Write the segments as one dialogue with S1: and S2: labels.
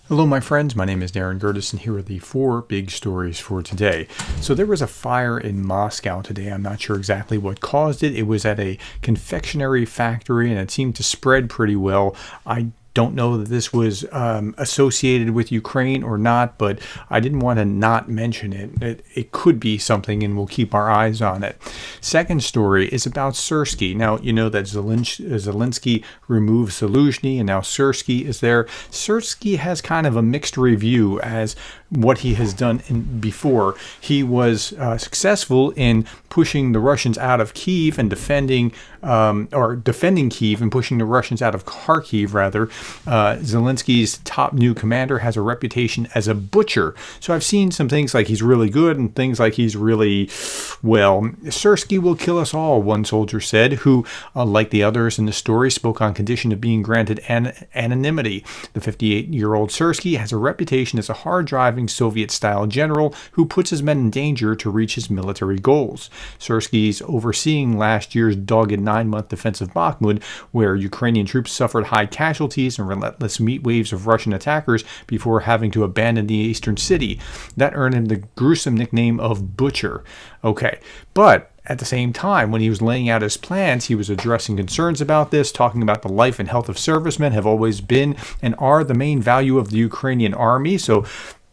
S1: Hello, my friends. My name is Gerdes, and here are the four big stories for today. So there was a fire in Moscow today. I'm not sure exactly what caused it. It was at a confectionery factory, and it seemed to spread pretty well. I don't know that this was associated with Ukraine or not, but I didn't want to not mention it. It could be something, and we'll keep our eyes on it. Second story is about Syrskyi. Now, you know that Zelensky removed Syrskyi, and now Syrskyi is there. Syrskyi has kind of a mixed review as what he has done before. He was successful in pushing the Russians out of Kyiv and defending Kyiv and pushing the Russians out of Kharkiv, rather. Zelensky's top new commander has a reputation as a butcher. So I've seen some things like he's really good and things like he's really, well, Syrskyi will kill us all, one soldier said, who, like the others in the story, spoke on condition of being granted anonymity. The 58-year-old Syrskyi has a reputation as a hard-driving Soviet-style general who puts his men in danger to reach his military goals. Syrskyi's overseeing last year's dogged 9-month defense of Bakhmut, where Ukrainian troops suffered high casualties and relentless meat waves of Russian attackers before having to abandon the eastern city. That earned him the gruesome nickname of Butcher. Okay, but at the same time, when he was laying out his plans, he was addressing concerns about this, talking about the life and health of servicemen have always been and are the main value of the Ukrainian army. So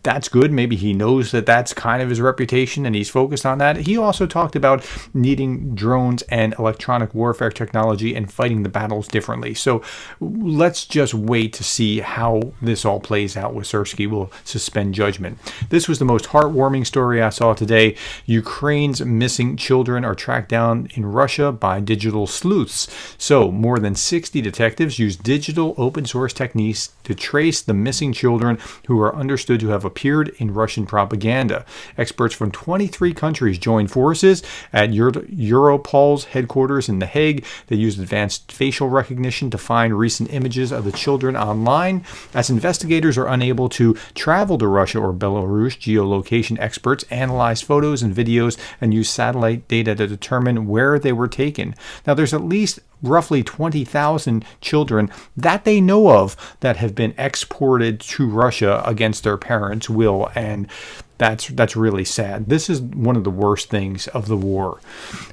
S1: that's good. Maybe he knows that that's kind of his reputation and he's focused on that. He also talked about needing drones and electronic warfare technology and fighting the battles differently. So let's just wait to see how this all plays out with Syrskyi. We'll suspend judgment. This was the most heartwarming story I saw today. Ukraine's missing children are tracked down in Russia by digital sleuths. So more than 60 detectives use digital open source techniques to trace the missing children who are understood to have appeared in Russian propaganda. Experts from 23 countries joined forces at Europol's headquarters in The Hague. They used advanced facial recognition to find recent images of the children online. As investigators are unable to travel to Russia or Belarus, geolocation experts analyze photos and videos and use satellite data to determine where they were taken. Now, there's at least roughly 20,000 children that they know of that have been exported to Russia against their parents' will, and that's really sad. This is one of the worst things of the war.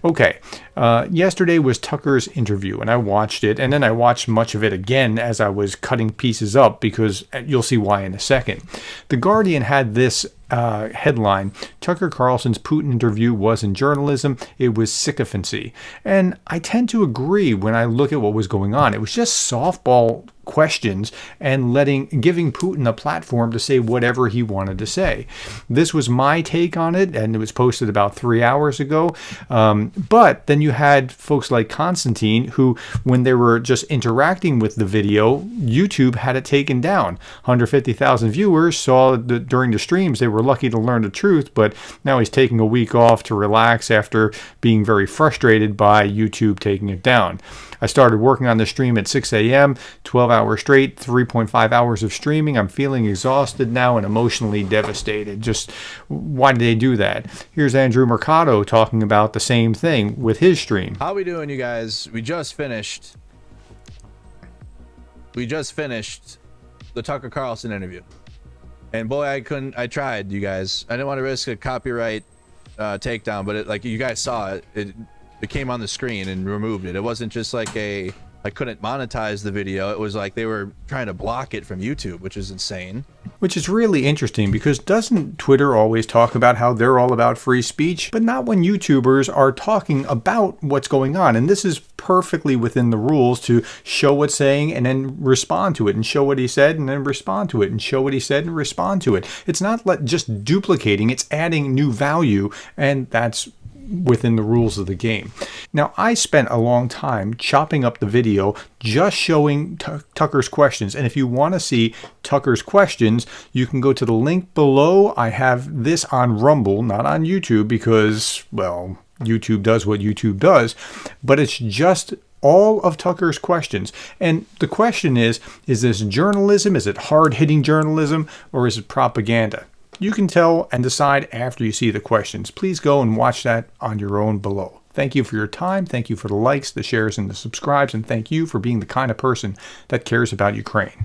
S1: Okay, yesterday was Tucker's interview, and I watched it, and then I watched much of it again as I was cutting pieces up, because you'll see why in a second. The Guardian had this headline: Tucker Carlson's Putin interview wasn't journalism, it was sycophancy. And I tend to agree when I look at what was going on. It was just softball questions and giving Putin a platform to say whatever he wanted to say. This was my take on it, and it was posted about 3 hours ago. But then you had folks like Constantine, who, when they were just interacting with the video, YouTube had it taken down. 150,000 viewers saw that during the streams. They were lucky to learn the truth, but now he's taking a week off to relax after being very frustrated by YouTube taking it down. I started working on the stream at 6 a.m., 12 hours straight, 3.5 hours of streaming. I'm feeling exhausted now and emotionally devastated. Just why did they do that? Here's Andrew Mercado talking about the same thing with his stream.
S2: How we doing, you guys? We just finished the Tucker Carlson interview. And boy, I tried, you guys. I didn't want to risk a copyright takedown, but like you guys saw it came on the screen and removed it. It wasn't just like I couldn't monetize the video. It was like they were trying to block it from YouTube, which is insane.
S1: Which is really interesting, because doesn't Twitter always talk about how they're all about free speech, but not when YouTubers are talking about what's going on? And this is perfectly within the rules to show what's saying and then respond to it, and show what he said and then respond to it, and show what he said and respond to it. It's not just duplicating, it's adding new value, and that's within the rules of the game. Now, I spent a long time chopping up the video just showing Tucker's questions. And if you want to see Tucker's questions, you can go to the link below. I have this on Rumble, not on YouTube, because, well, YouTube does what YouTube does. But it's just all of Tucker's questions. And the question is this journalism? Is it hard-hitting journalism, or is it propaganda? You can tell and decide after you see the questions. Please go and watch that on your own below. Thank you for your time. Thank you for the likes, the shares, and the subscribes. And thank you for being the kind of person that cares about Ukraine.